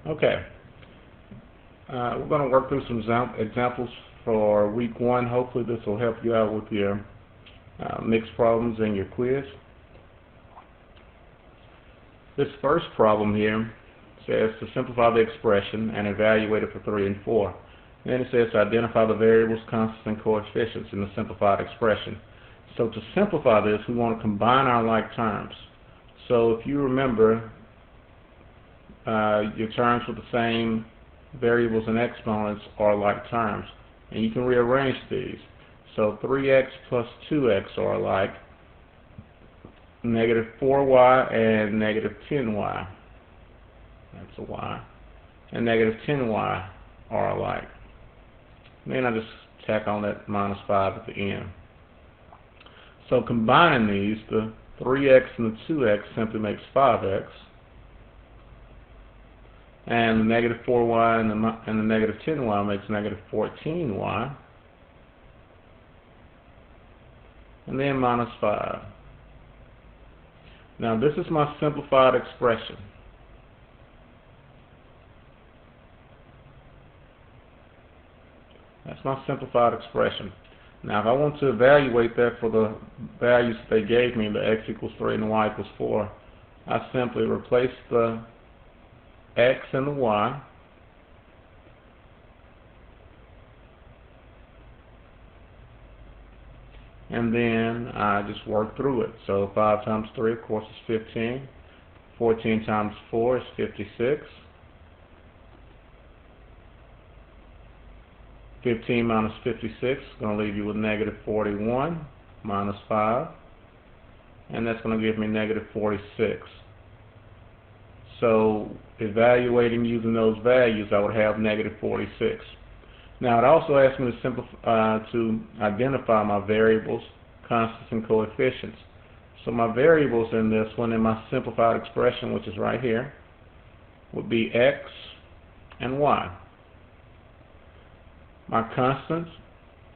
Okay, we're going to work through some examples for week 1. Hopefully this will help you out with your mixed problems and your quiz. This first problem here says to simplify the expression and evaluate it for 3 and 4. And then it says to identify the variables, constants, and coefficients in the simplified expression. So to simplify this, we want to combine our like terms. So if you remember, your terms with the same variables and exponents are like terms. And you can rearrange these. So 3x plus 2x are alike. Negative 4y and negative 10y. That's a y. And negative 10y are alike. And then I just tack on that minus 5 at the end. So combining these, the 3x and the 2x simply makes 5x. And the negative 4y and the negative 10y makes negative 14y. And then minus 5. Now this is my simplified expression. That's my simplified expression. Now if I want to evaluate that for the values that they gave me, the x equals 3 and the y equals 4, I simply replace the x and the y, and then I just work through it. So 5 times 3, of course, is 15. 14 times 4 is 56. 15 minus 56 is going to leave you with negative 41 minus 5. And that's going to give me negative 46. So evaluating using those values, I would have negative 46. Now it also asks me to identify my variables, constants, and coefficients. So my variables in this one, in my simplified expression, which is right here, would be x and y. My constants,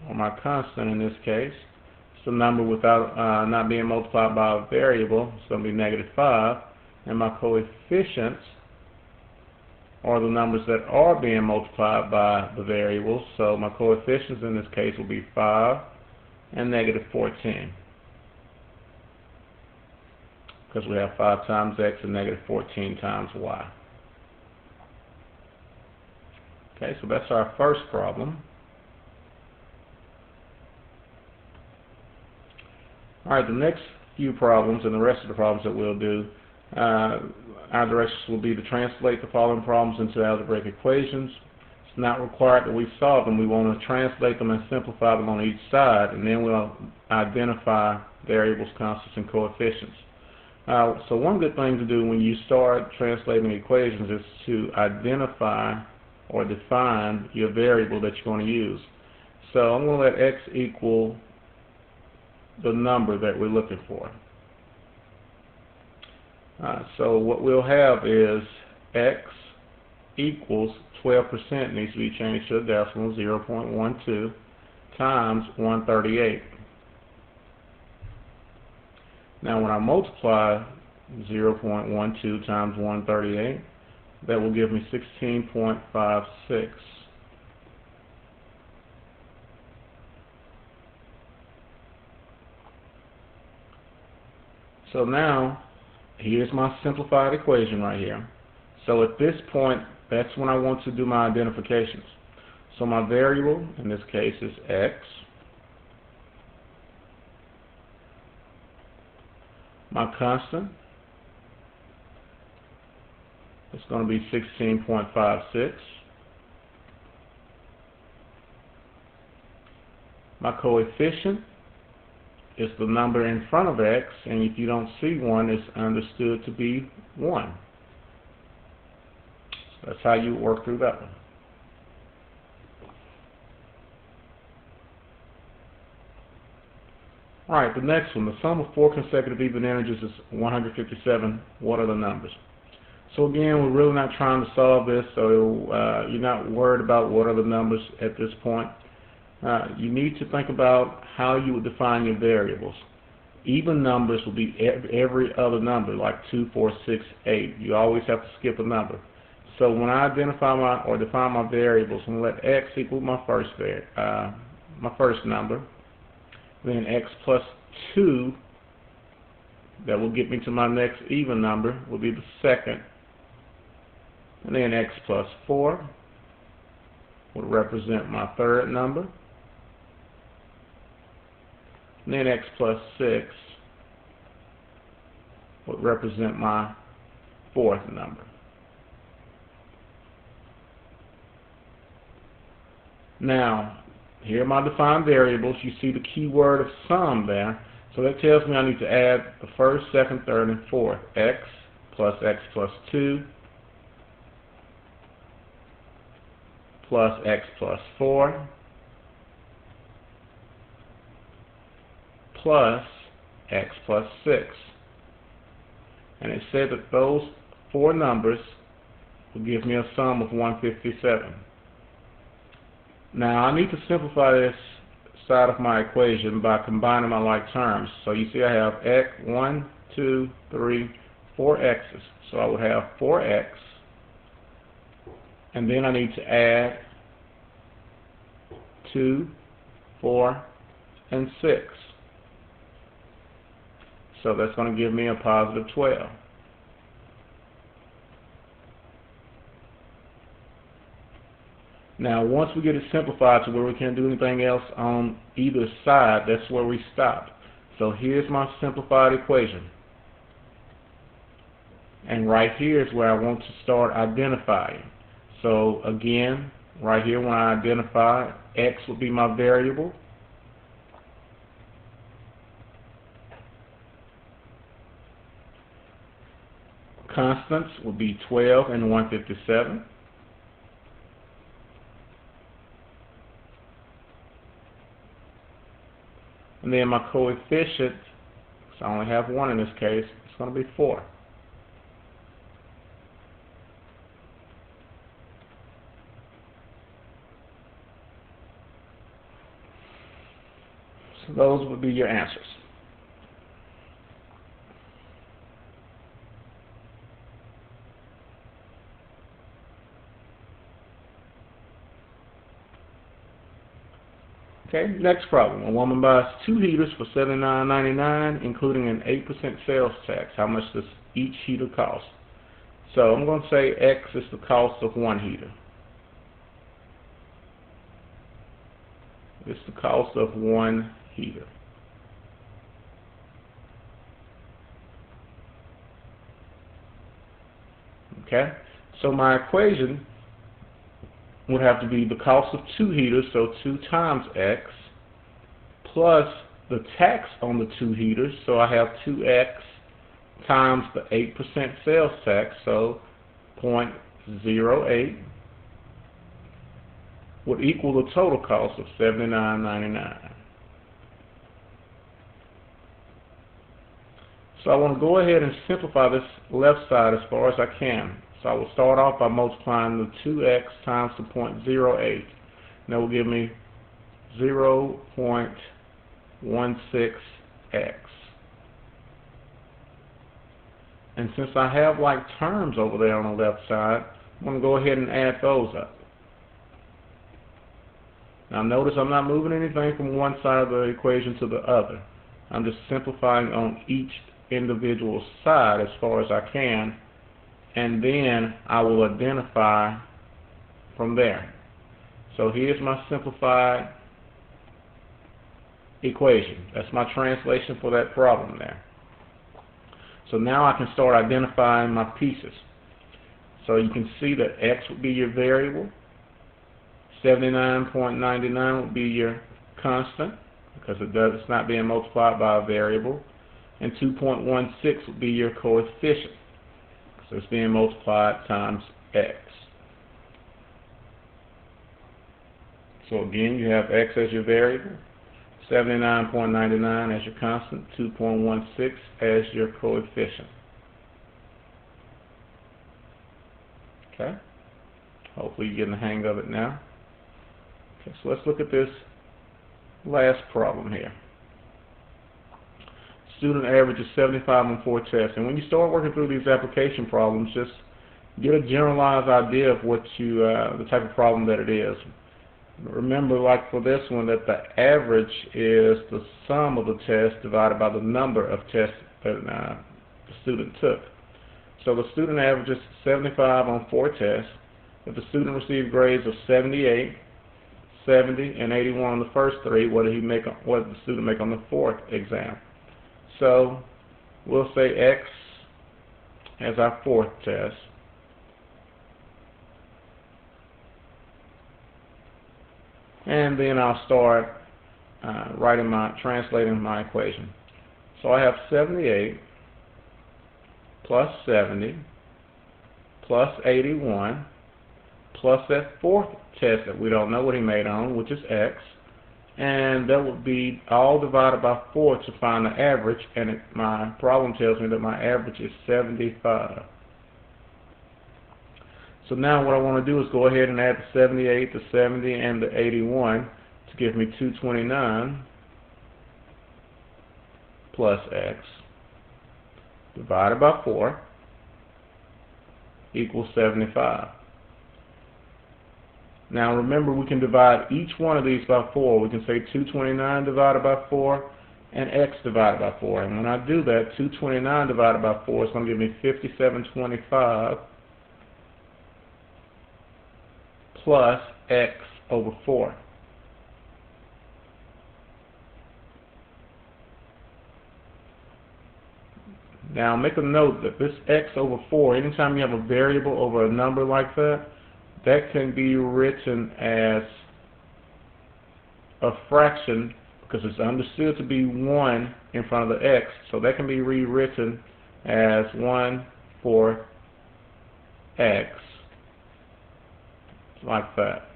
or my constant in this case, is the number without not being multiplied by a variable. It's going to be negative 5. And my coefficients are the numbers that are being multiplied by the variables. So my coefficients in this case will be 5 and negative 14. Because we have 5 times x and negative 14 times y. Okay, so that's our first problem. Alright, the next few problems and the rest of the problems that we'll do, our directions will be to translate the following problems into algebraic equations. It's not required that we solve them. We want to translate them and simplify them on each side, and then we'll identify variables, constants, and coefficients. So one good thing to do when you start translating equations is to identify or define your variable that you're going to use. So I'm going to let x equal the number that we're looking for. So what we'll have is x equals 12%, needs to be changed to a decimal, 0.12, times 138. Now when I multiply 0.12 times 138, that will give me 16.56. So now, here's my simplified equation right here. So at this point, that's when I want to do my identifications. So my variable, in this case, is x. My constant is going to be 16.56. My coefficient is the number in front of x, and if you don't see 1, it's understood to be 1. So that's how you work through that one. Alright, the next one, the sum of 4 consecutive even integers is 157. What are the numbers? So again, we're really not trying to solve this, so you're not worried about what are the numbers at this point. You need to think about how you would define your variables. Even numbers will be every other number, like 2, 4, 6, 8. You always have to skip a number. So when I identify or define my variables, I'm going to let x equal my first number, then x plus 2, that will get me to my next even number, will be the second, and then x plus 4 will represent my third number, and then x plus 6 would represent my fourth number. Now, here are my defined variables. You see the key word of sum there. So that tells me I need to add the first, second, third, and fourth. X plus 2 plus x plus 4 plus x plus 6. And it said that those four numbers will give me a sum of 157. Now I need to simplify this side of my equation by combining my like terms. So you see I have x, 1, 2, 3, 4 x's. So I would have 4x, and then I need to add 2, 4, and 6. So that's going to give me a positive 12. Now, once we get it simplified to where we can't do anything else on either side, that's where we stop. So here's my simplified equation. And right here is where I want to start identifying. So again, right here when I identify, x will be my variable. Constants will be 12 and 157. And then my coefficient, so I only have one in this case, it's going to be 4. So those would be your answers. Okay, next problem. A woman buys 2 heaters for $79.99, including an 8% sales tax. How much does each heater cost? So I'm going to say X is the cost of one heater. It's the cost of one heater. Okay, so my equation would have to be the cost of 2 heaters, so 2 times X, plus the tax on the 2 heaters, so I have 2X times the 8% sales tax, so 0.08 would equal the total cost of $79.99. So I want to go ahead and simplify this left side as far as I can. So I will start off by multiplying the 2x times the 0.08. And that will give me 0.16x. And since I have like terms over there on the left side, I'm going to go ahead and add those up. Now notice I'm not moving anything from one side of the equation to the other. I'm just simplifying on each individual side as far as I can, and then I will identify from there. So here's my simplified equation. That's my translation for that problem there. So now I can start identifying my pieces. So you can see that X would be your variable, 79.99 would be your constant, because it's not being multiplied by a variable, and 2.16 would be your coefficient. So it's being multiplied times X. So again, you have X as your variable, 79.99 as your constant, 2.16 as your coefficient. Okay? Hopefully you're getting the hang of it now. Okay, so let's look at this last problem here. Student average is 75 on 4 tests. And when you start working through these application problems, just get a generalized idea of what you, the type of problem that it is. Remember, like for this one, that the average is the sum of the tests divided by the number of tests that the student took. So the student averages 75 on 4 tests. If the student received grades of 78, 70, and 81 on the first 3, what did the student make on the 4th exam? So we'll say X as our 4th test. And then I'll start translating my equation. So I have 78 plus 70 plus 81 plus that 4th test that we don't know what he made on, which is X, and that would be all divided by 4 to find the average, and my problem tells me that my average is 75. So now what I want to do is go ahead and add the 78, the 70, and the 81 to give me 229 plus X divided by 4 equals 75. Now remember, we can divide each one of these by 4. We can say 229 divided by 4 and X divided by 4. And when I do that, 229 divided by 4 is going to give me 5725 plus X over 4. Now make a note that this X over 4, anytime you have a variable over a number like that, that can be written as a fraction because it's understood to be 1 in front of the X. So that can be rewritten as 1/4 X, like that.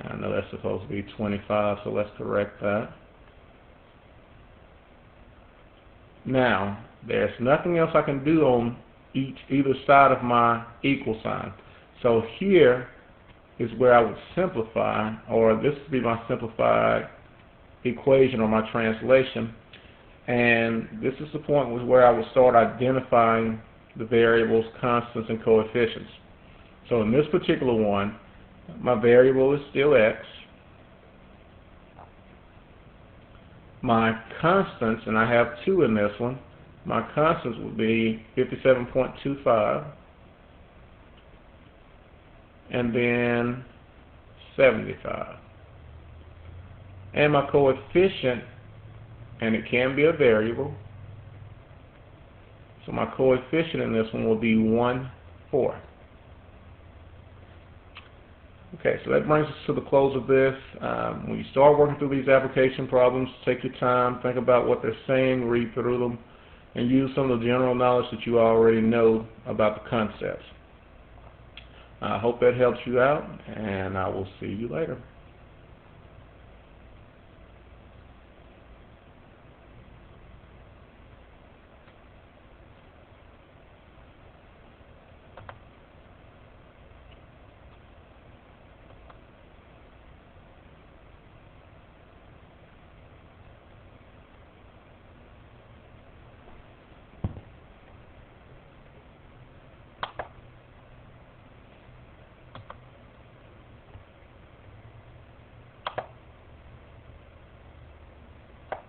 I know that's supposed to be 25, so let's correct that. Now, there's nothing else I can do on either side of my equal sign. So here is where I would simplify, or this would be my simplified equation or my translation. And this is the point where I would start identifying the variables, constants, and coefficients. So in this particular one, my variable is still X. My constants, and I have 2 in this one, my constants would be 57.25 and then 75. And my coefficient, and it can be a variable, so my coefficient in this one will be 1/4. Okay, so that brings us to the close of this. When you start working through these application problems, take your time, think about what they're saying, read through them, and use some of the general knowledge that you already know about the concepts. I hope that helps you out, and I will see you later.